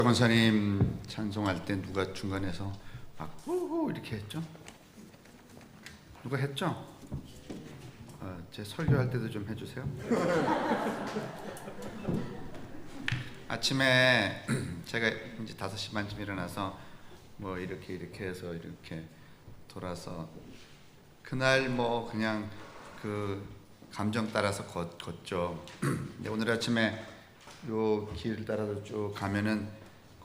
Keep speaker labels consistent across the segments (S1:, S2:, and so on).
S1: 권사님 찬송할 때 누가 중간에서 막 우후 이렇게 했죠? 누가 했죠? 제 설교할 때도 좀 해주세요. 아침에 제가 이제 5시 반쯤 일어나서 뭐 이렇게 해서 이렇게 돌아서 그날 뭐 그냥 그 감정 따라서 걷죠. 근데 오늘 아침에 요 길 따라서 쭉 가면은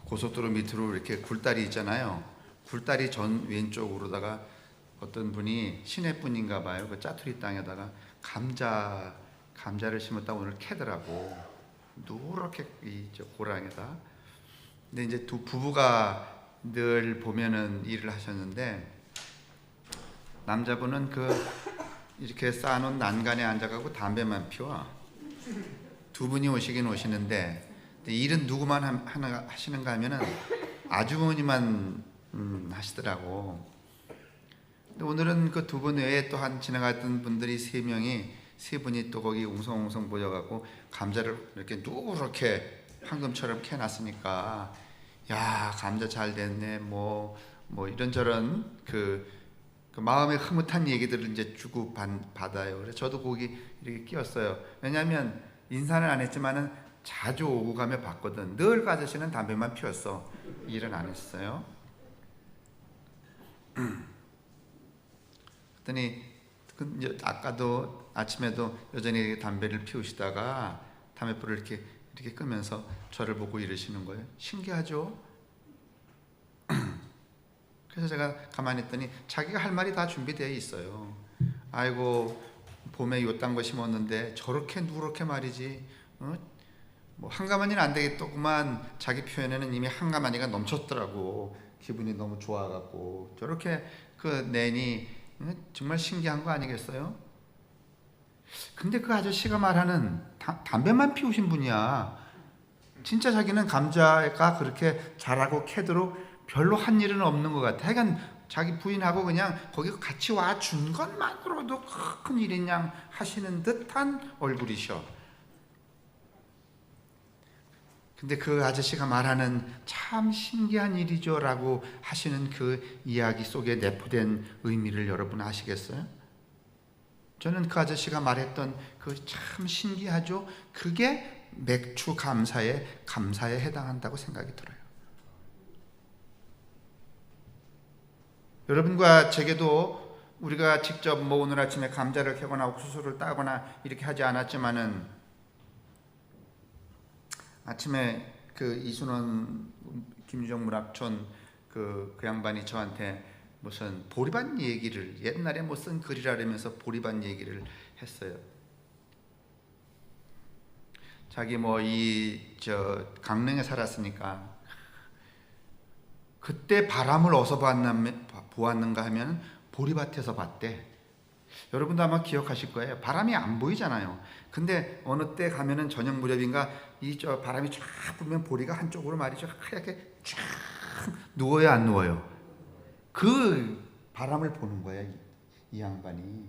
S1: 고속도로 밑으로 이렇게 굴다리 있잖아요. 굴다리 전 왼쪽으로다가 어떤 분이 시내분인가 봐요. 그 짜투리 땅에다가 감자를 심었다 오늘 캐더라고. 누렇게 이 고랑에다. 근데 이제 두 부부가 늘 보면은 일을 하셨는데 남자분은 이렇게 쌓아놓은 난간에 앉아가고 담배만 피워. 두 분이 오시긴 오시는데 일은 누구만 하시는가 하면은 아주머니만 하시더라고. 근데 오늘은 그 두 분 외에 또 지나갔던 분들이 세 분이 또 거기 웅성웅성 모여갖고 감자를 이렇게 누렇게 황금처럼 캐놨으니까 야 감자 잘 됐네 뭐 이런저런 그 마음에 흐뭇한 얘기들을 이제 주고 받아요. 그래서 저도 거기 이렇게 끼었어요. 왜냐하면 인사는 안 했지만은 자주 오고 가며 봤거든. 늘 그 아저씨는 담배만 피웠어. 일은 안 했어요. 그랬더니 아까도 아침에도 여전히 담배를 피우시다가 담배불을 이렇게 끄면서 저를 보고 이러시는 거예요. 신기하죠? 그래서 제가 가만히 있더니 자기가 할 말이 다 준비되어 있어요. 아이고 봄에 요딴 거 심었는데 저렇게 누렇게 말이지. 뭐 한가마니는 안 되겠더구만. 자기 표현에는 이미 한가마니가 넘쳤더라고. 기분이 너무 좋아갖고 저렇게 내니 정말 신기한 거 아니겠어요? 근데 그 아저씨가 말하는 담배만 피우신 분이야. 진짜 자기는 감자가 그렇게 자라고 캐도록 별로 한 일은 없는 것 같아. 하여간 자기 부인하고 그냥 거기 같이 와 준 것만으로도 큰 일인 양 하시는 듯한 얼굴이셔. 근데 그 아저씨가 말하는 참 신기한 일이죠 라고 하시는 그 이야기 속에 내포된 의미를 여러분 아시겠어요? 저는 그 아저씨가 말했던 그 참 신기하죠? 그게 맥주 감사에 해당한다고 생각이 들어요. 여러분과 제게도 우리가 직접 뭐 오늘 아침에 감자를 캐거나 옥수수를 따거나 이렇게 하지 않았지만은 아침에 그 이순원 김유정 문학촌 그 양반이 저한테 무슨 보리밭 얘기를 옛날에 뭐 쓴 글이라면서 보리밭 얘기를 했어요. 자기 뭐 강릉에 살았으니까 그때 바람을 어디서 보았는가 하면 보리밭에서 봤대. 여러분도 아마 기억하실 거예요. 바람이 안 보이잖아요. 근데 어느 때 가면은 저녁 무렵인가 바람이 쫙 불면 보리가 한쪽으로 말이죠 하얗게 쫙 누워요 안 누워요? 그 바람을 보는 거예요. 이 양반이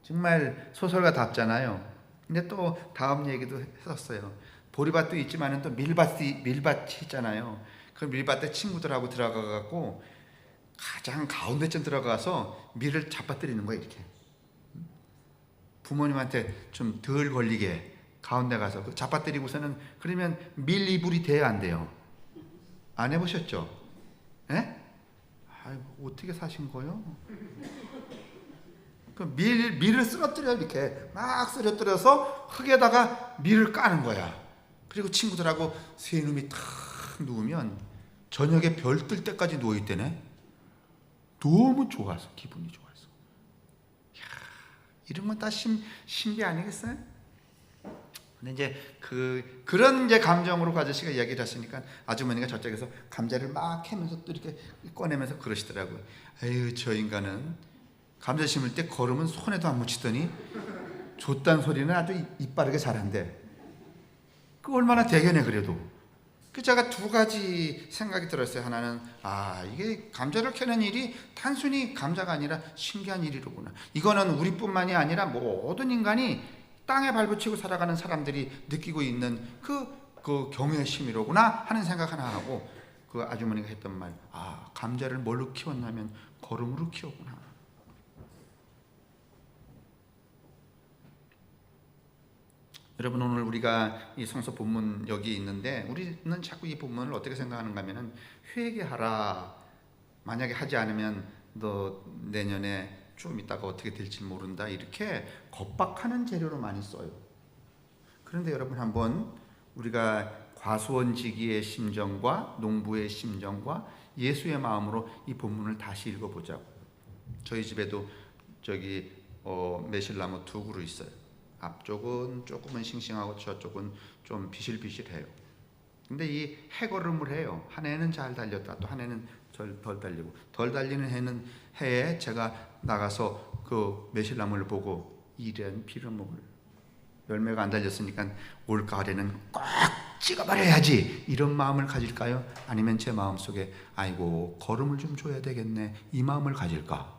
S1: 정말 소설가답잖아요. 근데 또 다음 얘기도 했었어요. 보리밭도 있지만은 또 밀밭이 있잖아요. 그 밀밭에 친구들하고 들어가갖고 가장 가운데쯤 들어가서 밀을 잡아뜨리는 거예요. 이렇게 부모님한테 좀 덜 걸리게 가운데 가서 잡아뜨리고서는 그러면 밀 이불이 돼야 안 돼요. 안 해보셨죠? 예? 아이고 어떻게 사신 거요? 그 밀을 쓰러뜨려 이렇게 막 쓰러뜨려서 흙에다가 밀을 까는 거야. 그리고 친구들하고 세 놈이 탁 누우면 저녁에 별 뜰 때까지 누워 있대네. 너무 좋아서 기분이 좋아서. 이야, 이런 건 다 신비 아니겠어요? 근데 이제 그런 이제 감정으로 그 아저씨가 이야기를 했으니까 아주머니가 저쪽에서 감자를 막 캐면서 또 이렇게 꺼내면서 그러시더라고요. 에휴 저 인간은 감자 심을 때 걸음은 손에도 안 묻히더니 줬단 소리는 아주 이빠르게 잘한대. 그 얼마나 대견해 그래도. 제가 두 가지 생각이 들었어요. 하나는 이게 감자를 캐는 일이 단순히 감자가 아니라 신기한 일이로구나. 이거는 우리뿐만이 아니라 모든 인간이 땅에 발붙이고 살아가는 사람들이 느끼고 있는 그 그 경외심이로구나 하는 생각 하나 하고 그 아주머니가 했던 말, 감자를 뭘로 키웠냐면 걸음으로 키웠구나. 여러분, 오늘 우리가 이 성서 본문 여기 있는데 우리는 자꾸 이 본문을 어떻게 생각하는가 하면은 회개하라, 만약에 하지 않으면 너 내년에 좀 있다가 어떻게 될지 모른다, 이렇게 겁박하는 재료로 많이 써요. 그런데 여러분, 한번 우리가 과수원지기의 심정과 농부의 심정과 예수의 마음으로 이 본문을 다시 읽어보자고. 저희 집에도 매실나무 두 그루 있어요. 앞쪽은 조금은 싱싱하고 저쪽은 좀 비실비실해요. 근데 이 해걸음을 해요. 한 해는 잘 달렸다, 또 한 해는 덜 달리고, 덜 달리는 해에 제가 나가서 그 매실나무를 보고 이런 비름목을, 열매가 안 달렸으니까 올 가을에는 꼭 찍어버려야지, 이런 마음을 가질까요? 아니면 제 마음속에 아이고 걸음을 좀 줘야 되겠네, 이 마음을 가질까?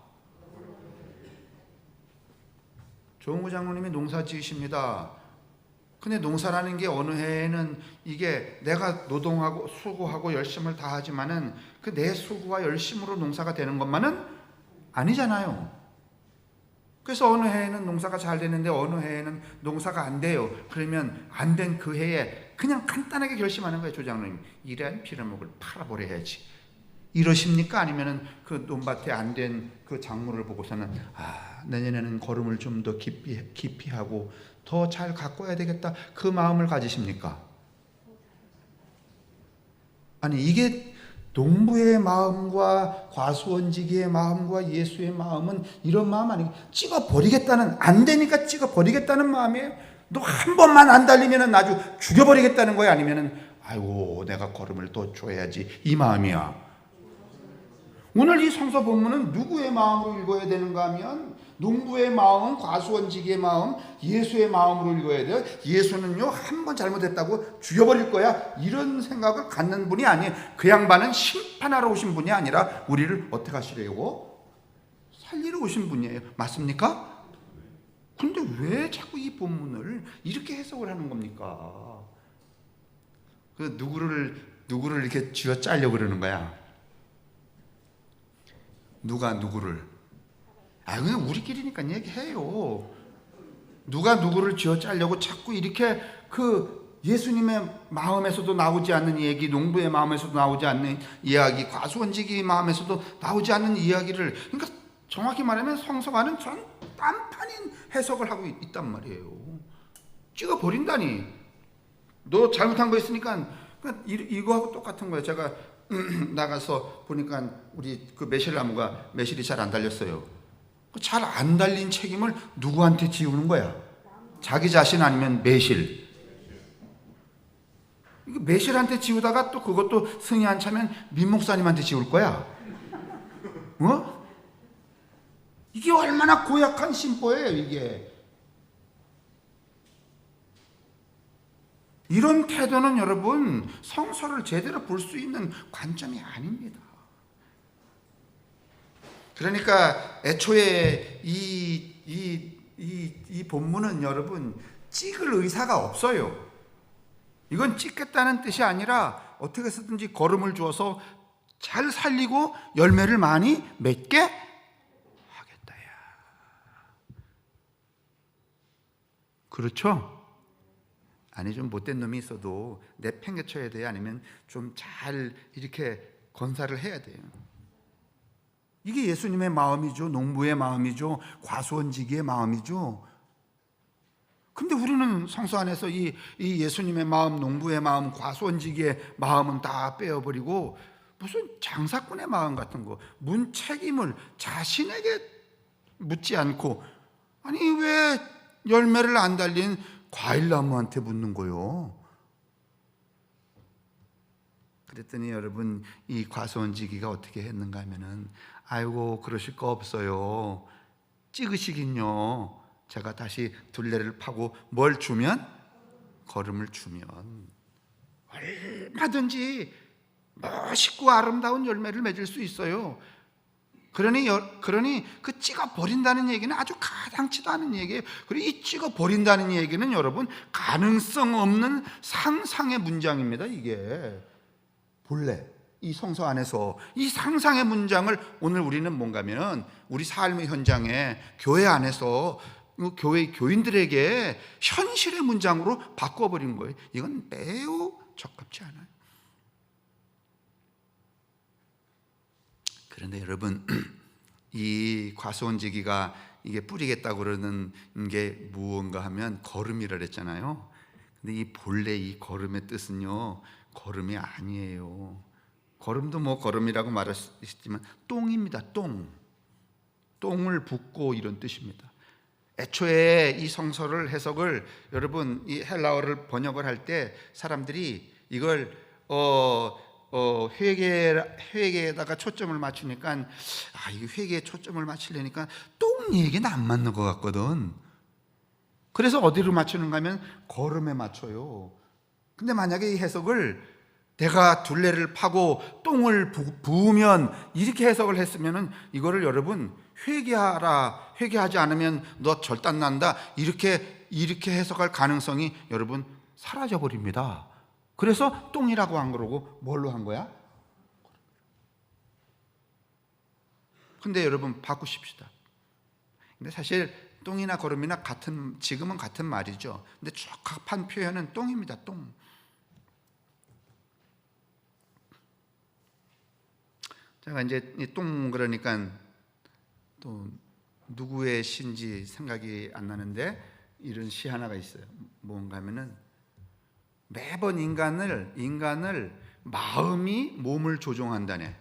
S1: 조은구 장로님이 농사 지으십니다. 근데 농사라는 게 어느 해에는 이게 내가 노동하고 수고하고 열심을 다하지만은 그 내 수고와 열심으로 농사가 되는 것만은 아니잖아요. 그래서 어느 해에는 농사가 잘 되는데 어느 해에는 농사가 안 돼요. 그러면 안 된 그 해에 그냥 간단하게 결심하는 거예요. 조 장로님, 이런 비료목을 팔아버려야지, 이러십니까? 아니면은 그 논밭에 안 된 그 작물을 보고서는 내년에는 걸음을 좀 더 깊이 하고 더 잘 가꿔야 되겠다, 그 마음을 가지십니까? 아니, 이게 농부의 마음과 과수원지기의 마음과 예수의 마음은 이런 마음 아니에요. 찍어버리겠다는, 안 되니까 찍어버리겠다는 마음이에요. 너 한 번만 안 달리면 아주 죽여버리겠다는 거예요? 아니면은 아이고 내가 걸음을 더 줘야지, 이 마음이야. 오늘 이 성서 본문은 누구의 마음으로 읽어야 되는가 하면 농부의 마음, 과수원지기의 마음, 예수의 마음으로 읽어야 돼요. 예수는요, 한 번 잘못했다고 죽여버릴 거야, 이런 생각을 갖는 분이 아니에요. 그 양반은 심판하러 오신 분이 아니라 우리를 어떻게 하시려고? 살리러 오신 분이에요. 맞습니까? 근데 왜 자꾸 이 본문을 이렇게 해석을 하는 겁니까? 그 누구를 이렇게 쥐어 짜려고 그러는 거야? 누가 누구를? 그냥 우리끼리니까 얘기해요. 누가 누구를 쥐어 짜려고 자꾸 이렇게 그 예수님의 마음에서도 나오지 않는 얘기, 농부의 마음에서도 나오지 않는 이야기, 과수원지기의 마음에서도 나오지 않는 이야기를, 그러니까 정확히 말하면 성서가는 전 딴판인 해석을 하고 있단 말이에요. 찍어버린다니. 너 잘못한 거 있으니까, 그러니까 이거하고 똑같은 거예요. 제가 나가서 보니까 우리 그 매실나무가 매실이 잘 안 달렸어요. 잘 안 달린 책임을 누구한테 지우는 거야? 자기 자신 아니면 매실? 이거 매실한테 지우다가 또 그것도 승이 안 차면 민 목사님한테 지울 거야. 이게 얼마나 고약한 심보예요, 이게. 이런 태도는 여러분, 성서를 제대로 볼 수 있는 관점이 아닙니다. 그러니까 애초에 이 본문은 여러분, 찍을 의사가 없어요. 이건 찍겠다는 뜻이 아니라 어떻게 해서든지 걸음을 주어서 잘 살리고 열매를 많이 맺게 하겠다야. 그렇죠? 아니, 좀 못된 놈이 있어도 내팽개쳐야 돼요? 아니면 좀 잘 이렇게 건사를 해야 돼요? 이게 예수님의 마음이죠. 농부의 마음이죠. 과수원지기의 마음이죠. 근데 우리는 성서 안에서 이 예수님의 마음, 농부의 마음, 과수원지기의 마음은 다 빼어버리고 무슨 장사꾼의 마음 같은 거, 책임을 자신에게 묻지 않고, 아니 왜 열매를 안 달린 과일나무한테 묻는 거요? 그랬더니 여러분, 이 과수원지기가 어떻게 했는가 하면은, 아이고 그러실 거 없어요. 찍으시긴요. 제가 다시 둘레를 파고 뭘 주면? 걸음을 주면 얼마든지 멋있고 아름다운 열매를 맺을 수 있어요. 그러니 그 찍어 버린다는 얘기는 아주 가당치도 않은 얘기예요. 그리고 이 찍어 버린다는 얘기는 여러분 가능성 없는 상상의 문장입니다. 이게 본래 이 성서 안에서 이 상상의 문장을 오늘 우리는 뭔가면 우리 삶의 현장에 교회 안에서 교회 교인들에게 현실의 문장으로 바꿔버린 거예요. 이건 매우 적합치 않아요. 그런데 여러분, 이 과수원지기가 이게 뿌리겠다고 그러는 게 무언가 하면 거름이라 그랬잖아요. 근데 이 본래 이 거름의 뜻은요, 거름이 아니에요. 거름도 뭐 거름이라고 말할 수 있지만 똥입니다. 똥을 붓고 이런 뜻입니다. 애초에 이 성서를 해석을 여러분 이 헬라어를 번역을 할 때 사람들이 이걸 회개에다가 초점을 맞추니까 이게 회개에 초점을 맞추려니까 똥 얘기는 안 맞는 것 같거든. 그래서 어디로 맞추는가 하면 걸음에 맞춰요. 근데 만약에 이 해석을 내가 둘레를 파고 똥을 부으면 이렇게 해석을 했으면은 이거를 여러분 회개하라, 회개하지 않으면 너 절단 난다, 이렇게 해석할 가능성이 여러분 사라져 버립니다. 그래서 똥이라고 한 거고 뭘로 한 거야? 근데 여러분 바꾸십시다. 근데 사실 똥이나 거름이나 지금은 같은 말이죠. 근데 적합한 표현은 똥입니다. 똥. 제가 이제 이 똥 그러니까 또 누구의 시인지 생각이 안 나는데 이런 시 하나가 있어요. 뭔가 하면은 매번 인간을 마음이 몸을 조종한다네.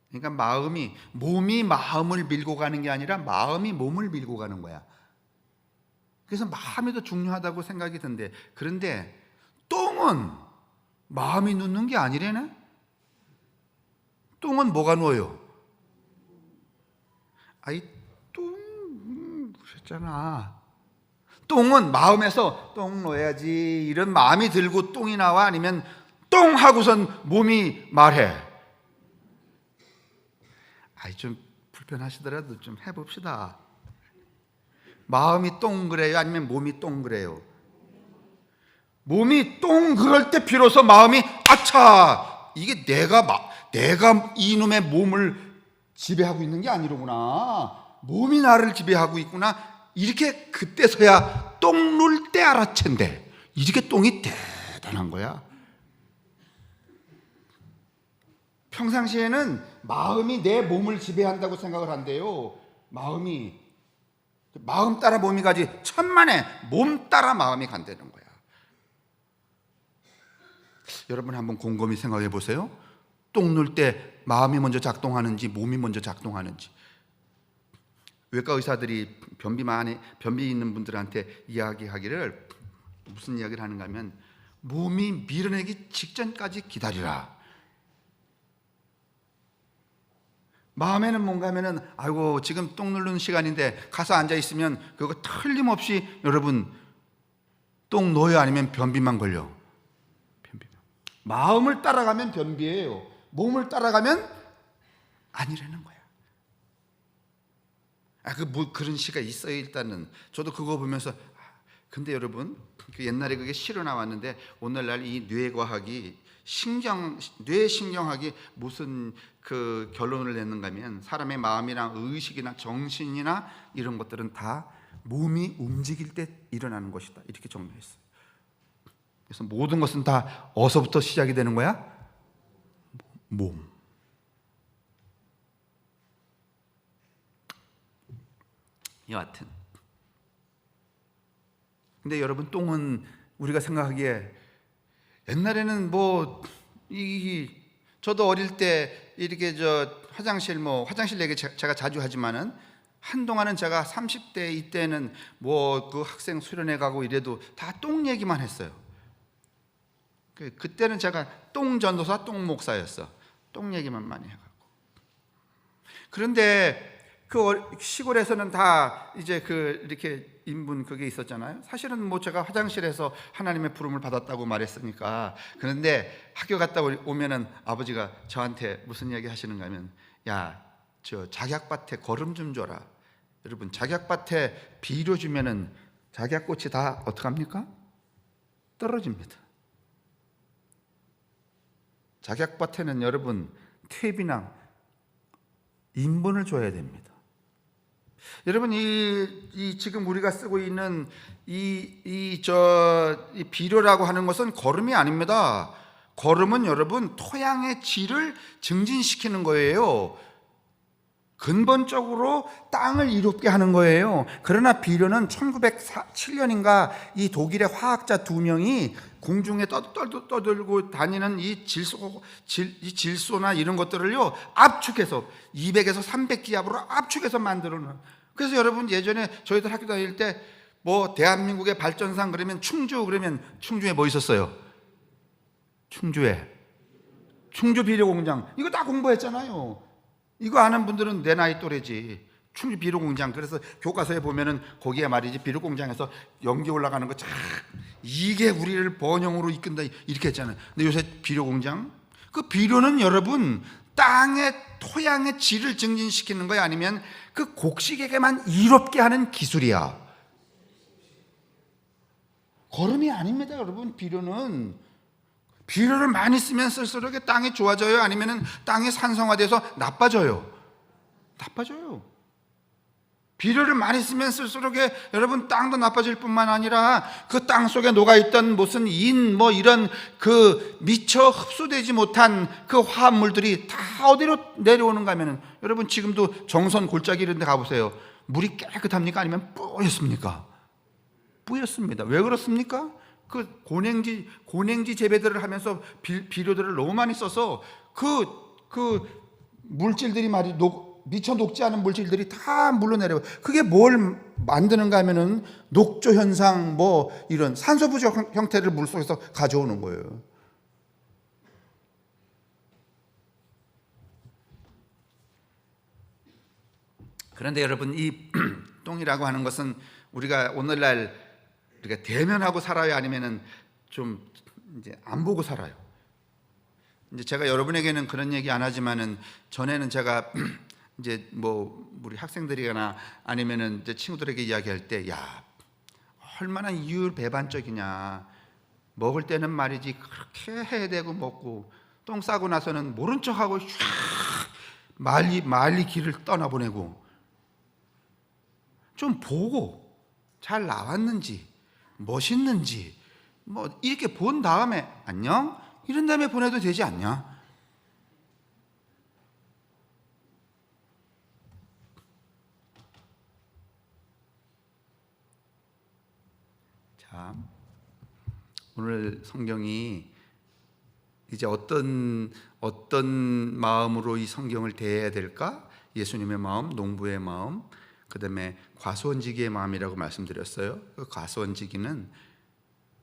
S1: 그러니까 몸이 마음을 밀고 가는 게 아니라 마음이 몸을 밀고 가는 거야. 그래서 마음이 더 중요하다고 생각이 든대. 그런데 똥은 마음이 눕는 게 아니래네. 똥은 뭐가 누워요? 똥 그랬잖아. 똥은 마음에서 똥 놓아야지 이런 마음이 들고 똥이 나와, 아니면 똥 하고선 몸이 말해. 좀 불편하시더라도 좀 해봅시다. 마음이 똥 그래요? 아니면 몸이 똥 그래요? 몸이 똥 그럴 때 비로소 마음이 아차, 이게 내가 이놈의 몸을 지배하고 있는 게 아니로구나, 몸이 나를 지배하고 있구나, 이렇게 그때서야 똥 눌 때 알아챈대. 이렇게 똥이 대단한 거야. 평상시에는 마음이 내 몸을 지배한다고 생각을 한대요. 마음 따라 몸이 가지, 천만에 몸 따라 마음이 간다는 거야. 여러분 한번 곰곰이 생각해 보세요. 똥 눌 때 마음이 먼저 작동하는지 몸이 먼저 작동하는지. 외과 의사들이 변비 있는 분들한테 이야기하기를 무슨 이야기를 하는가 하면 몸이 밀어내기 직전까지 기다리라. 마음에는 뭔가 하면은 지금 똥 누르는 시간인데 가서 앉아 있으면 그거 틀림없이 여러분 똥 놓여, 아니면 변비만 걸려. 마음을 따라가면 변비예요. 몸을 따라가면 아니라는 거야. 그런 시가 있어요. 일단은 저도 그거 보면서 근데 여러분 옛날에 그게 시로 나왔는데 오늘날 이 뇌과학이 뇌신경학이 무슨 그 결론을 냈는가 하면 사람의 마음이나 의식이나 정신이나 이런 것들은 다 몸이 움직일 때 일어나는 것이다, 이렇게 정리했어요. 그래서 모든 것은 다 어디서부터 시작이 되는 거야? 몸. 여하튼 근데 여러분 똥은 우리가 생각하기에 옛날에는 저도 어릴 때 이렇게 화장실 얘기 제가 자주 하지만은 한동안은 제가 30대 이때는 그 학생 수련회 가고 이래도 다 똥 얘기만 했어요. 그때는 제가 똥 전도사, 똥 목사였어. 똥 얘기만 많이 해가지고. 그런데 그 시골에서는 다 이제 이렇게 인분 그게 있었잖아요. 사실은 제가 화장실에서 하나님의 부름을 받았다고 말했으니까. 그런데 학교 갔다 오면은 아버지가 저한테 무슨 이야기 하시는가 하면 야, 저 작약밭에 거름 좀 줘라. 여러분, 작약밭에 비료 주면은 작약꽃이 다 어떡합니까? 떨어집니다. 작약밭에는 여러분 퇴비나 인분을 줘야 됩니다. 여러분, 이 지금 우리가 쓰고 있는 이 비료라고 하는 것은 거름이 아닙니다. 거름은 여러분 토양의 질을 증진시키는 거예요. 근본적으로 땅을 이롭게 하는 거예요. 그러나 비료는 1907년인가 이 독일의 화학자 2명이 공중에 떠들고 다니는 이 질소나 이런 것들을요 압축해서 200에서 300기압으로 압축해서 만들어놓은. 그래서 여러분, 예전에 저희들 학교 다닐 때 뭐 대한민국의 발전상 그러면 그러면 충주에 뭐 있었어요? 충주 비료 공장, 이거 다 공부했잖아요. 이거 아는 분들은 내 나이 또래지. 충주 비료 공장. 그래서 교과서에 보면은 거기에 말이지, 비료 공장에서 연기 올라가는 거, 이게 우리를 번영으로 이끈다 이렇게 했잖아요. 근데 요새 비료 공장, 그 비료는 여러분 토양의 질을 증진시키는 거야, 아니면 그 곡식에게만 이롭게 하는 기술이야. 거름이 아닙니다, 여러분. 비료를 많이 쓰면 쓸수록 땅이 좋아져요, 아니면 땅이 산성화돼서 나빠져요? 비료를 많이 쓰면 쓸수록 여러분 땅도 나빠질 뿐만 아니라 그 땅 속에 녹아있던 무슨 이런 그 미처 흡수되지 못한 그 화합물들이 다 어디로 내려오는가 하면은, 여러분 지금도 정선 골짜기 이런 데 가보세요. 물이 깨끗합니까? 아니면 뿌였습니까? 뿌였습니다. 왜 그렇습니까? 그 고냉지 재배들을 하면서 비료들을 너무 많이 써서 그 물질들이 미처 녹지 않은 물질들이 다 물로 내려요. 그게 뭘 만드는가 하면은 녹조 현상, 이런 산소 부족 형태를 물 속에서 가져오는 거예요. 그런데 여러분, 이 똥이라고 하는 것은 우리가 오늘날 우리가 대면하고 살아요, 아니면은 좀 이제 안 보고 살아요? 이제 제가 여러분에게는 그런 얘기 안 하지만은, 전에는 제가 이제 우리 학생들이거나 아니면은 이제 친구들에게 이야기할 때, 야, 얼마나 이율배반적이냐. 먹을 때는 말이지 그렇게 해대고 먹고, 똥 싸고 나서는 모른 척하고 쫙 말리 길을 떠나보내고. 좀 보고 잘 나왔는지 멋있는지 이렇게 본 다음에 안녕? 이런 다음에 보내도 되지 않냐? 자, 오늘 성경이 이제 어떤 마음으로 이 성경을 대해야 될까? 예수님의 마음, 농부의 마음, 그 다음에 과수원지기의 마음이라고 말씀드렸어요. 그 과수원지기는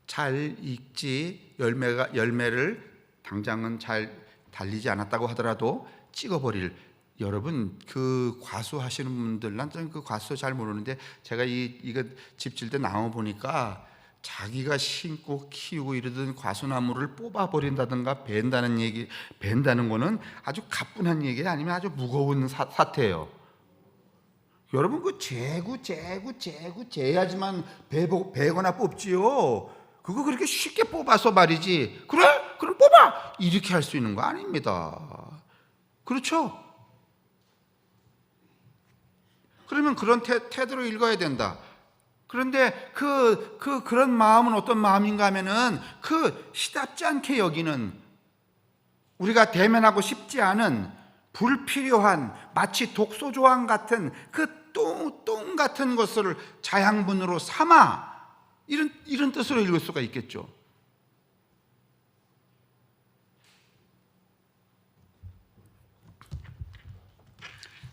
S1: 잘 익지 열매를 당장은 잘 달리지 않았다고 하더라도 찍어버릴, 여러분 그 과수하시는 분들, 난 그 과수 잘 모르는데, 제가 이거 집 질 때 나무 보니까 자기가 심고 키우고 이러던 과수나무를 뽑아버린다든가 벤다는 거는 아주 가뿐한 얘기 아니면 아주 무거운 사태예요. 여러분, 그 재야지만 베거나 뽑지요. 그거 그렇게 쉽게 뽑아서 말이지, 그래? 그럼 뽑아! 이렇게 할 수 있는 거 아닙니다. 그렇죠? 그러면 그런 태도로 읽어야 된다. 그런데 그런 마음은 어떤 마음인가 하면은, 시답지 않게 여기는, 우리가 대면하고 싶지 않은 불필요한, 마치 독소조항 같은 똥 같은 것을 자양분으로 삼아, 이런 뜻으로 읽을 수가 있겠죠.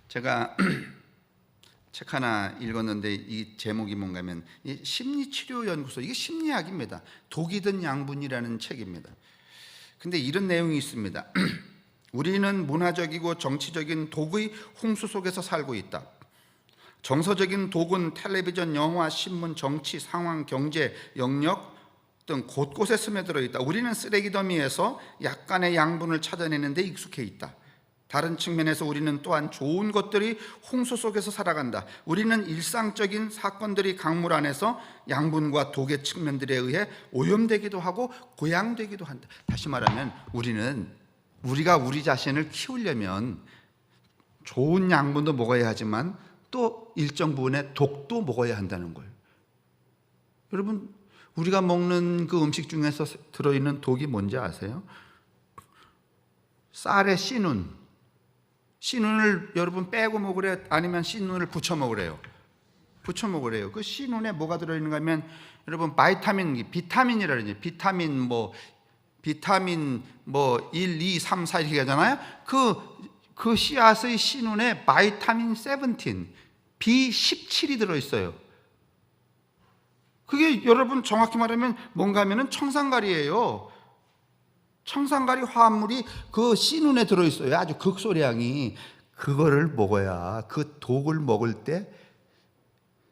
S1: 제가 책 하나 읽었는데, 이 제목이 뭔가 하면 심리치료연구소, 이게 심리학입니다. 독이 든 양분이라는 책입니다. 근데 이런 내용이 있습니다. 우리는 문화적이고 정치적인 독의 홍수 속에서 살고 있다. 정서적인 독은 텔레비전, 영화, 신문, 정치, 상황, 경제, 영역 등 곳곳에 스며들어 있다. 우리는 쓰레기 더미에서 약간의 양분을 찾아내는 데 익숙해 있다. 다른 측면에서 우리는 또한 좋은 것들이 홍수 속에서 살아간다. 우리는 일상적인 사건들이 강물 안에서 양분과 독의 측면들에 의해 오염되기도 하고 고양되기도 한다. 다시 말하면 우리가 우리 자신을 키우려면 좋은 양분도 먹어야 하지만 또 일정 부분의 독도 먹어야 한다는 거예요. 여러분, 우리가 먹는 그 음식 중에서 들어있는 독이 뭔지 아세요? 쌀의 씨눈을 여러분 빼고 먹으래요? 아니면 씨눈을 부쳐 먹으래요? 부쳐 먹으래요. 그 씨눈에 뭐가 들어있는가 하면 여러분 비타민이라 그러죠. 비타민 1, 2, 3, 4 이렇게 하잖아요. 그 씨앗의 씨눈에 바이타민 17, B17이 들어있어요. 그게 여러분 정확히 말하면 뭔가 하면은 청산가리예요. 청산가리 화합물이 그 씨눈에 들어있어요. 아주 극소량이. 그거를 먹어야, 그 독을 먹을 때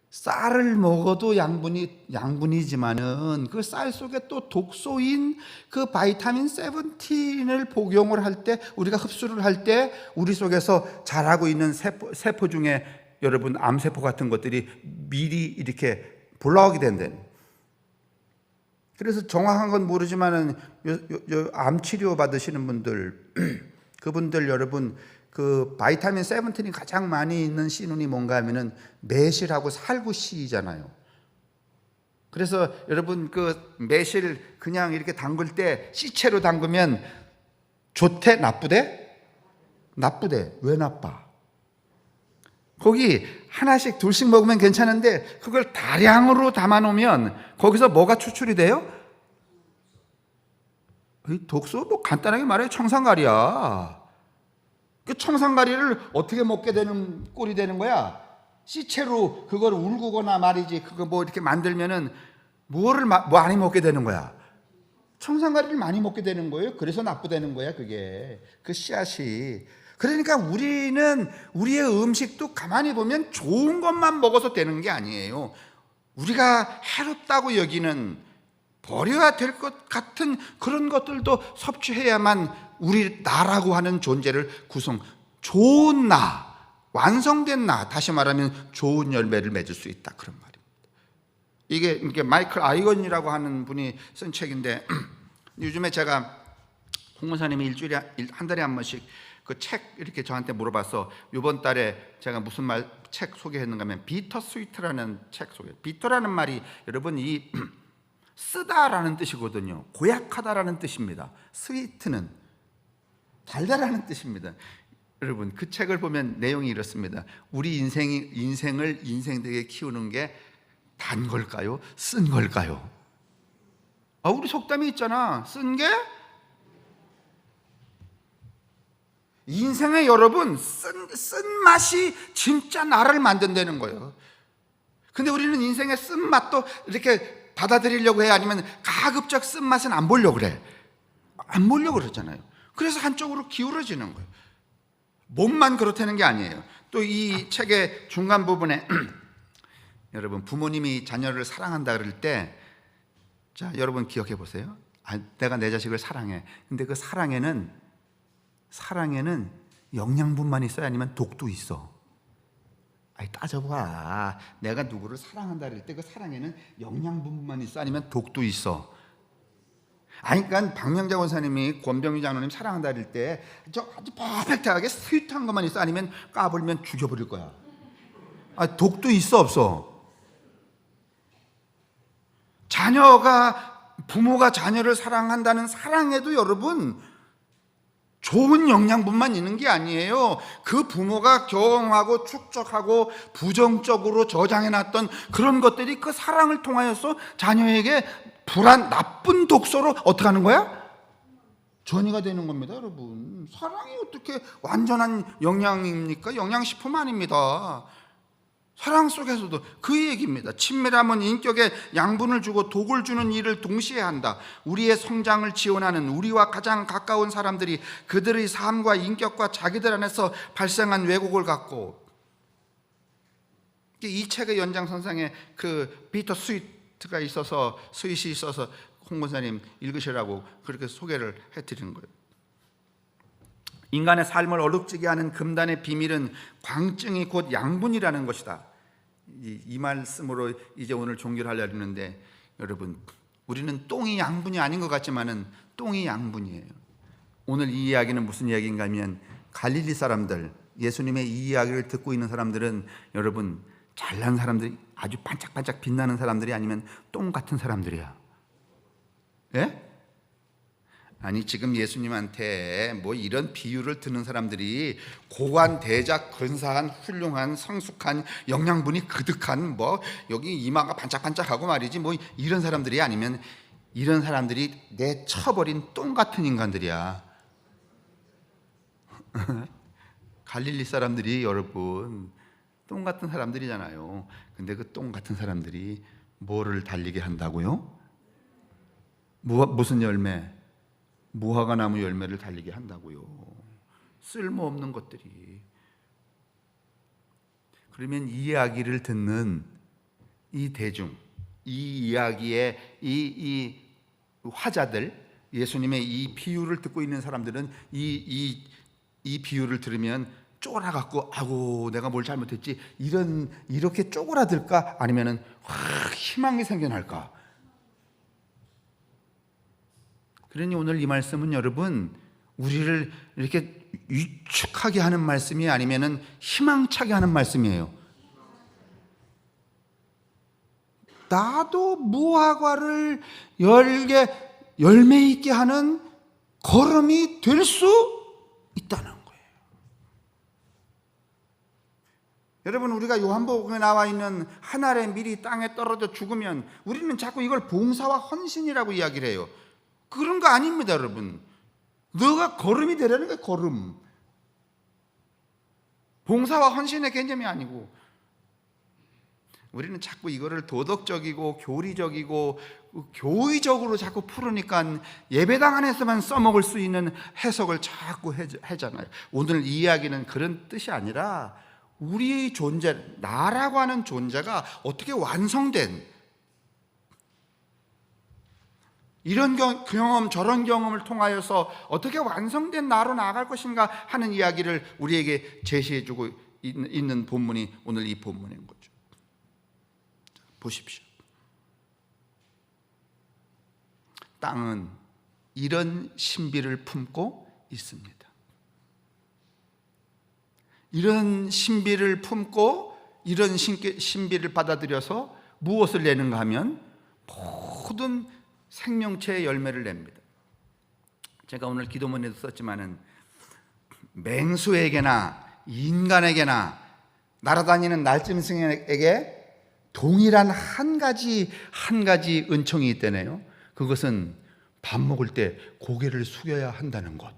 S1: 쌀을 먹어도 양분이지만은 그 쌀 속에 또 독소인 그 바이타민 17을 복용을 할 때, 우리가 흡수를 할 때 우리 속에서 자라고 있는 세포 중에 여러분 암세포 같은 것들이 미리 이렇게 올라오게 된다는. 그래서 정확한 건 모르지만은 암 치료 받으시는 분들 그분들 여러분 그 바이타민 17이 가장 많이 있는 씨눈이 뭔가 하면은 매실하고 살구씨잖아요. 그래서 여러분 그 매실 그냥 이렇게 담글 때 씨채로 담그면 좋대 나쁘대? 나쁘대. 왜 나빠? 거기 하나씩 둘씩 먹으면 괜찮은데 그걸 다량으로 담아 놓으면 거기서 뭐가 추출이 돼요? 독소? 뭐 간단하게 말해 청산가리야. 그 청산가리를 어떻게 먹게 되는 꼴이 되는 거야? 씨채로 그걸 울구거나 말이지 그거 뭐 이렇게 만들면은 뭐를 많이 먹게 되는 거야? 청산가리를 많이 먹게 되는 거예요. 그래서 나쁘다는 거야 그게. 그 씨앗이. 그러니까 우리는 우리의 음식도 가만히 보면 좋은 것만 먹어서 되는 게 아니에요. 우리가 해롭다고 여기는 버려야 될 것 같은 그런 것들도 섭취해야만 우리 나라고 하는 존재를 좋은 나, 완성된 나, 다시 말하면 좋은 열매를 맺을 수 있다 그런 말입니다. 이게 마이클 아이건이라고 하는 분이 쓴 책인데 요즘에 제가 홍 목사님이 한 달에 한 번씩 그 책 이렇게 저한테 물어봐서 이번 달에 제가 무슨 책 소개했는가 하면 비터 스위트라는 책 소개. 비터라는 말이 여러분 이 쓰다라는 뜻이거든요. 고약하다라는 뜻입니다. 스위트는 달달하는 뜻입니다. 여러분 그 책을 보면 내용이 이렇습니다. 우리 인생을 인생되게 키우는 게 단 걸까요? 쓴 걸까요? 우리 속담이 있잖아. 쓴 게 인생에 여러분 쓴 맛이 진짜 나를 만든다는 거예요. 근데 우리는 인생의 쓴맛도 이렇게 받아들이려고 해. 아니면 가급적 쓴맛은 안 보려고 그래. 안 보려고 그러잖아요. 그래서 한쪽으로 기울어지는 거예요. 몸만 그렇다는 게 아니에요. 또 이 책의 중간 부분에 여러분 부모님이 자녀를 사랑한다 그럴 때 자, 여러분 기억해 보세요. 내가 내 자식을 사랑해. 근데 그 사랑에는 영양분만 있어요? 아니면 독도 있어? 따져봐. 내가 누구를 사랑한다 그럴 때 그 사랑에는 영양분만 있어? 아니면 독도 있어? 그러니까 박명자 권사님이 권병희 장로님 사랑한다 그럴 때 아주 퍼펙트하게 스윗한 것만 있어? 아니면 까불면 죽여버릴 거야? 독도 있어 없어? 부모가 자녀를 사랑한다는 사랑에도 여러분 좋은 영양분만 있는 게 아니에요. 그 부모가 경험하고 축적하고 부정적으로 저장해놨던 그런 것들이 그 사랑을 통하여서 자녀에게 나쁜 독소로 어떻게 하는 거야? 전이가 되는 겁니다, 여러분. 사랑이 어떻게 완전한 영양입니까? 영양식품 아닙니다. 사랑 속에서도 그 얘기입니다. 친밀함은 인격에 양분을 주고 독을 주는 일을 동시에 한다. 우리의 성장을 지원하는 우리와 가장 가까운 사람들이 그들의 삶과 인격과 자기들 안에서 발생한 왜곡을 갖고, 이 책의 연장선상에 그 비터 스윗이 있어서 홍 권사님 읽으시라고 그렇게 소개를 해드리는 거예요. 인간의 삶을 어둑지게 하는 금단의 비밀은 광증이 곧 양분이라는 것이다. 이 말씀으로 이제 오늘 종교를 하려고 했는데, 여러분, 우리는 똥이 양분이 아닌 것 같지만은 똥이 양분이에요. 오늘 이 이야기는 무슨 이야기인가 하면, 갈릴리 사람들, 예수님의 이 이야기를 듣고 있는 사람들은 여러분 잘난 사람들이, 아주 반짝반짝 빛나는 사람들이 아니면 똥 같은 사람들이야. 예? 아니, 지금 예수님한테 뭐 이런 비유를 듣는 사람들이 고관, 대작, 근사한, 훌륭한, 성숙한, 영양분이 그득한, 뭐 여기 이마가 반짝반짝하고 말이지, 뭐 이런 사람들이 아니면, 이런 사람들이 내쳐버린 똥 같은 인간들이야. 갈릴리 사람들이 여러분 똥 같은 사람들이잖아요. 근데 그 똥 같은 사람들이 뭐를 달리게 한다고요? 무슨 열매? 무화과 나무 열매를 달리게 한다고요. 쓸모없는 것들이. 그러면 이 이야기를 듣는 이 대중, 이 이야기의 이 화자들, 예수님의 이 비유를 듣고 있는 사람들은 이 비유를 들으면 쪼그라갖고, 아고 내가 뭘 잘못했지, 이렇게 쪼그라들까, 아니면은 확 희망이 생겨날까? 그러니 오늘 이 말씀은 여러분 우리를 이렇게 위축하게 하는 말씀이 아니면은 희망차게 하는 말씀이에요. 나도 무화과를 열매 있게 하는 걸음이 될 수 있다는 거예요. 여러분, 우리가 요한복음에 나와 있는 한 알의 밀이 땅에 떨어져 죽으면 우리는 자꾸 이걸 봉사와 헌신이라고 이야기를 해요. 그런 거 아닙니다, 여러분. 너가 걸음이 되라는 거예요, 걸음. 봉사와 헌신의 개념이 아니고, 우리는 자꾸 이거를 도덕적이고 교리적이고 교의적으로 자꾸 풀으니까 예배당 안에서만 써먹을 수 있는 해석을 자꾸 하잖아요. 오늘 이 이야기는 그런 뜻이 아니라, 우리의 존재, 나라고 하는 존재가 어떻게 완성된, 이런 경험 저런 경험을 통하여서 어떻게 완성된 나로 나아갈 것인가 하는 이야기를 우리에게 제시해주고 있는 본문이 오늘 이 본문인 거죠. 보십시오. 땅은 이런 신비를 품고 있습니다. 이런 신비를 품고 이런 신비를 받아들여서 무엇을 내는가 하면 모든 생명체의 열매를 냅니다. 제가 오늘 기도문에도 썼지만은, 맹수에게나 인간에게나 날아다니는 날짐승에게 동일한 한 가지 은총이 있다네요. 그것은 밥 먹을 때 고개를 숙여야 한다는 것.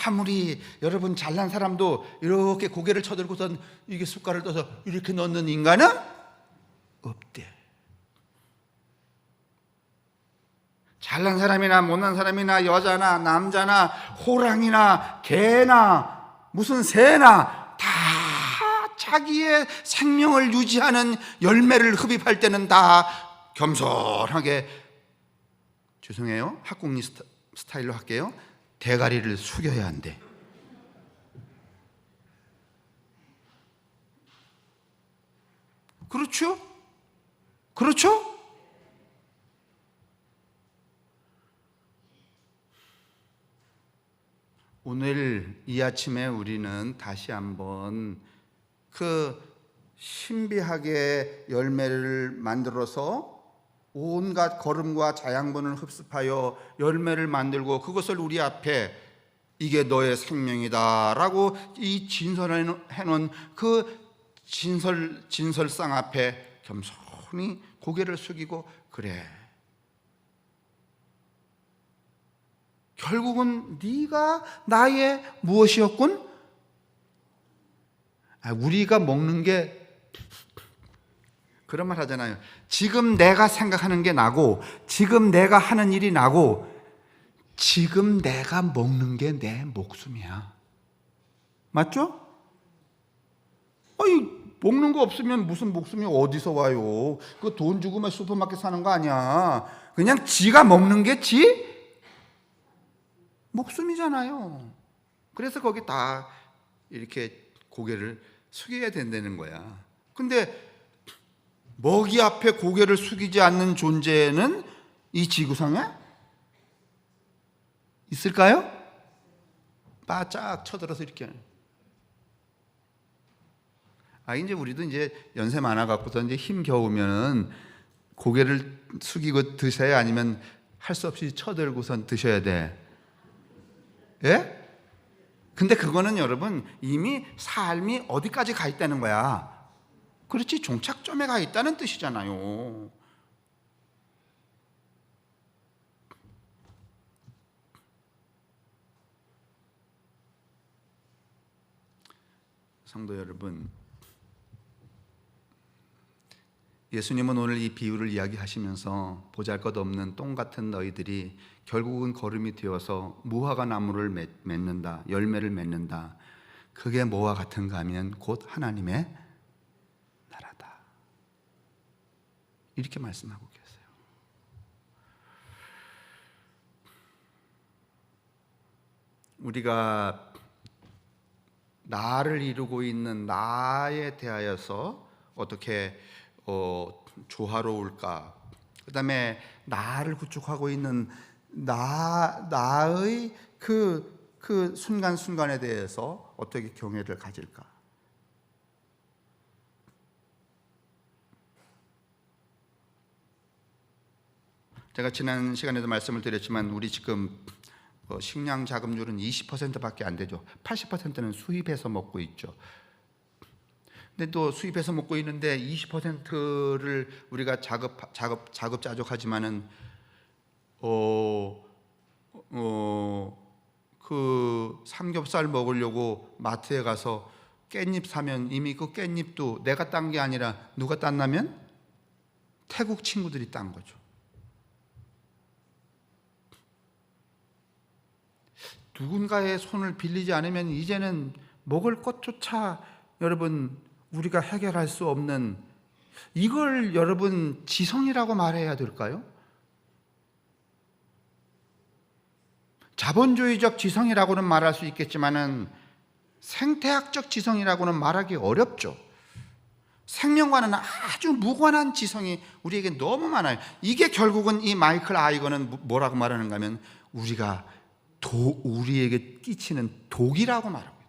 S1: 아무리 여러분 잘난 사람도 이렇게 고개를 쳐들고선 이게 숟갈을 떠서 이렇게 넣는 인간은 없대. 잘난 사람이나 못난 사람이나 여자나 남자나 호랑이나 개나 무슨 새나 다 자기의 생명을 유지하는 열매를 흡입할 때는 다 겸손하게, 죄송해요, 학국리 스타일로 할게요, 대가리를 숙여야 한대. 그렇죠? 그렇죠? 오늘 이 아침에 우리는 다시 한번 그 신비하게 열매를 만들어서 온갖 거름과 자양분을 흡습하여 열매를 만들고 그것을 우리 앞에 이게 너의 생명이다 라고 이 진설해놓은 그 진설상 앞에 겸손히 고개를 숙이고, 그래, 결국은 네가 나의 무엇이었군? 우리가 먹는 게 그런 말 하잖아요. 지금 내가 생각하는 게 나고, 지금 내가 하는 일이 나고, 지금 내가 먹는 게 내 목숨이야. 맞죠? 아니, 먹는 거 없으면 무슨 목숨이 어디서 와요? 그거 돈 주고 막 슈퍼마켓 사는 거 아니야. 그냥 지가 먹는 게 지 목숨이잖아요. 그래서 거기 다 이렇게 고개를 숙여야 된다는 거야. 근데 먹이 앞에 고개를 숙이지 않는 존재는 이 지구상에 있을까요? 바짝 쳐들어서 이렇게. 이제 우리도 이제 연세 많아 갖고서 이제 힘 겨우면은 고개를 숙이고 드셔야, 아니면 할 수 없이 쳐들고선 드셔야 돼. 예? 근데 그거는 여러분 이미 삶이 어디까지 가 있다는 거야. 그렇지, 종착점에 가 있다는 뜻이잖아요. 성도 여러분, 예수님은 오늘 이 비유를 이야기하시면서 보잘것없는 똥 같은 너희들이 결국은 거름이 되어서 무화과 나무를 맺는다, 열매를 맺는다. 그게 뭐와 같은가 하면 곧 하나님의 나라다. 이렇게 말씀하고 계세요. 우리가 나를 이루고 있는 나에 대하여서 어떻게 조화로울까? 그 다음에 나를 구축하고 있는 나의 그 순간순간에 대해서 어떻게 경외를 가질까? 제가 지난 시간에도 말씀을 드렸지만 우리 지금 식량 자급률은 20%밖에 안 되죠. 80%는 수입해서 먹고 있죠. 근데 또 수입해서 먹고 있는데 20%를 우리가 자급자족하지만은 그 삼겹살 먹으려고 마트에 가서 깻잎 사면 이미 그 깻잎도 내가 딴 게 아니라 누가 땄냐면 태국 친구들이 딴 거죠. 누군가의 손을 빌리지 않으면 이제는 먹을 것조차 여러분 우리가 해결할 수 없는, 이걸 여러분 지성이라고 말해야 될까요? 자본주의적 지성이라고는 말할 수 있겠지만은 생태학적 지성이라고는 말하기 어렵죠. 생명과는 아주 무관한 지성이 우리에게 너무 많아요. 이게 결국은 이 마이클 아이거는 뭐라고 말하는가 하면 우리에게 끼치는 독이라고 말합니다.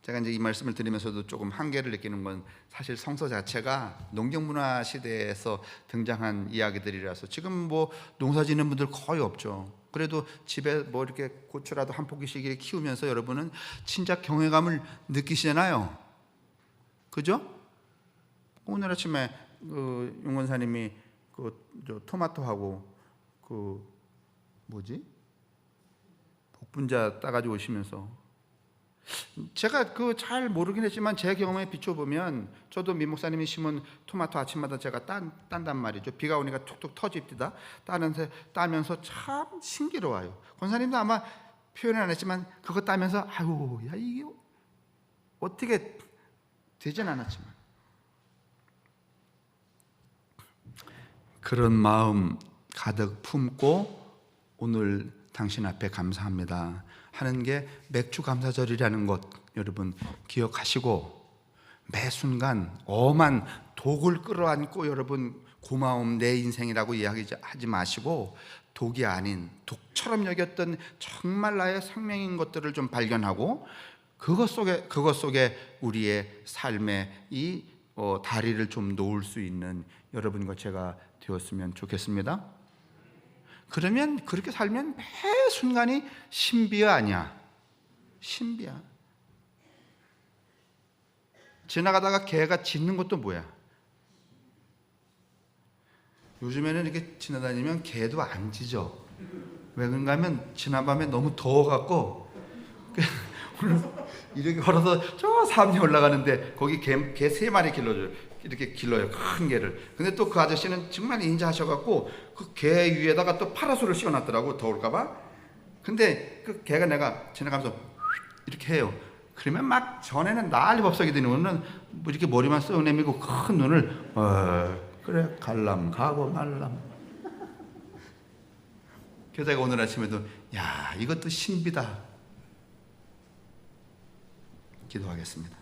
S1: 제가 이제 이 말씀을 드리면서도 조금 한계를 느끼는 건 사실 성서 자체가 농경문화 시대에서 등장한 이야기들이라서 지금 뭐 농사 짓는 분들 거의 없죠. 그래도 집에 뭐 이렇게 고추라도 한 포기씩 이렇게 키우면서 여러분은 진짜 경외감을 느끼시잖아요. 그죠? 오늘 아침에 용 권사님이 저 토마토하고 복분자 따가지고 오시면서 제가 잘 모르긴 했지만 제 경험에 비춰보면 저도 민 목사님이 심은 토마토 아침마다 제가 딴단 말이죠. 비가 오니까 툭툭 터집디다 따면서 참 신기로워요. 권사님도 아마 표현을 안 했지만 그거 따면서 아유 야 이게 어떻게 되진 않았지만 그런 마음 가득 품고 오늘 당신 앞에 감사합니다 하는 게 맥주 감사절이라는 것 여러분 기억하시고, 매 순간 엄한 독을 끌어안고 여러분 고마움 내 인생이라고 이야기하지 마시고 독이 아닌 독처럼 여겼던 정말 나의 생명인 것들을 좀 발견하고 그것 속에 우리의 삶의 이 다리를 좀 놓을 수 있는 여러분과 제가 되었으면 좋겠습니다. 그러면 그렇게 살면 매 순간이 신비야 아니야? 신비야. 지나가다가 개가 짖는 것도 뭐야? 요즘에는 이렇게 지나다니면 개도 안 짖어. 왜 그런가 하면 지난밤에 너무 더워갖고 오늘 이렇게 걸어서 저 산에 올라가는데 거기 개 3마리 길러줘요. 이렇게 길러요, 큰 개를. 근데 또 그 아저씨는 정말 인자하셔갖고 그 개 위에다가 또 파라솔을 씌워놨더라고, 더울까봐. 근데 그 개가 내가 지나가면서 이렇게 해요. 그러면 막 전에는 난리 법석이더니 오늘은 뭐 이렇게 머리만 쓱 내밀고 큰 눈을 그래 갈람 가고 말람. 그래서 제가 오늘 아침에도 야 이것도 신비다 기도하겠습니다.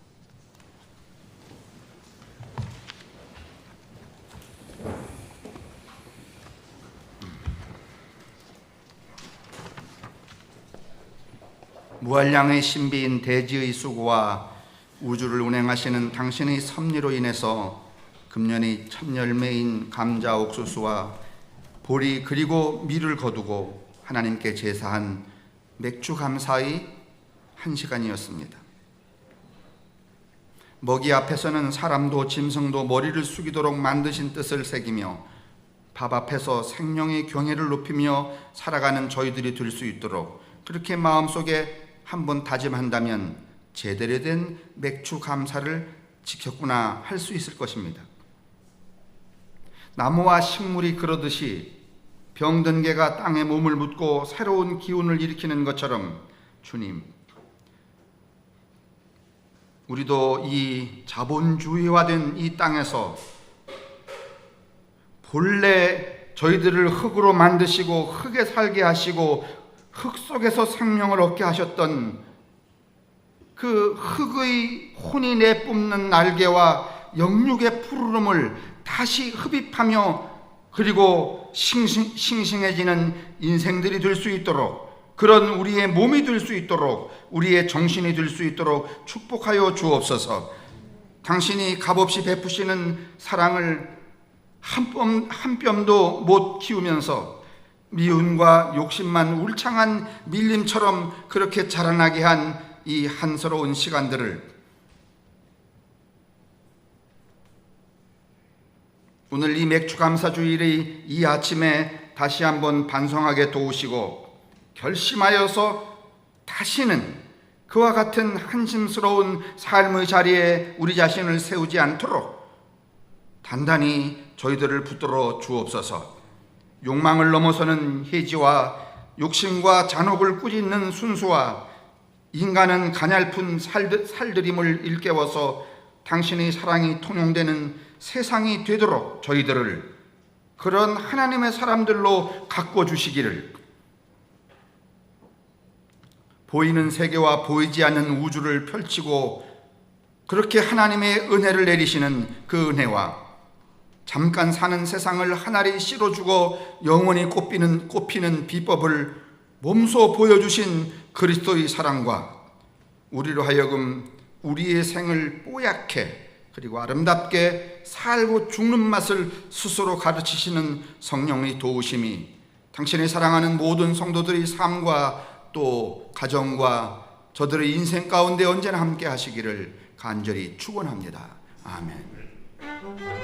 S1: 무한량의 신비인 대지의 수고와 우주를 운행하시는 당신의 섭리로 인해서 금년의 첫 열매인 감자 옥수수와 보리 그리고 밀을 거두고 하나님께 제사한 맥주 감사의 한 시간이었습니다. 먹이 앞에서는 사람도 짐승도 머리를 숙이도록 만드신 뜻을 새기며 밥 앞에서 생명의 경애를 높이며 살아가는 저희들이 될 수 있도록 그렇게 마음속에 한번 다짐한다면 제대로 된 맥주 감사를 지켰구나 할 수 있을 것입니다. 나무와 식물이 그러듯이 병든 개가 땅에 몸을 묻고 새로운 기운을 일으키는 것처럼 주님, 우리도 이 자본주의화된 이 땅에서 본래 저희들을 흙으로 만드시고 흙에 살게 하시고 흙 속에서 생명을 얻게 하셨던 그 흙의 혼이 내뿜는 날개와 영육의 푸르름을 다시 흡입하며 그리고 싱싱해지는 인생들이 될 수 있도록 그런 우리의 몸이 될 수 있도록 우리의 정신이 될 수 있도록 축복하여 주옵소서. 당신이 값없이 베푸시는 사랑을 한 뼘도 못 키우면서 미움과 욕심만 울창한 밀림처럼 그렇게 자라나게 한 이 한스러운 시간들을 오늘 이 맥주감사주일의 이 아침에 다시 한번 반성하게 도우시고 결심하여서 다시는 그와 같은 한심스러운 삶의 자리에 우리 자신을 세우지 않도록 단단히 저희들을 붙들어 주옵소서. 욕망을 넘어서는 해지와 욕심과 잔혹을 꾸짖는 순수와 인간은 가냘픈 살드림을 일깨워서 당신의 사랑이 통용되는 세상이 되도록 저희들을 그런 하나님의 사람들로 가꿔주시기를, 보이는 세계와 보이지 않는 우주를 펼치고 그렇게 하나님의 은혜를 내리시는 그 은혜와 잠깐 사는 세상을 하나리 실어주고 영원히 꽃피는 비법을 몸소 보여주신 그리스도의 사랑과 우리로 하여금 우리의 생을 뽀얗게 그리고 아름답게 살고 죽는 맛을 스스로 가르치시는 성령의 도우심이 당신의 사랑하는 모든 성도들의 삶과 또 가정과 저들의 인생 가운데 언제나 함께 하시기를 간절히 축원합니다. 아멘.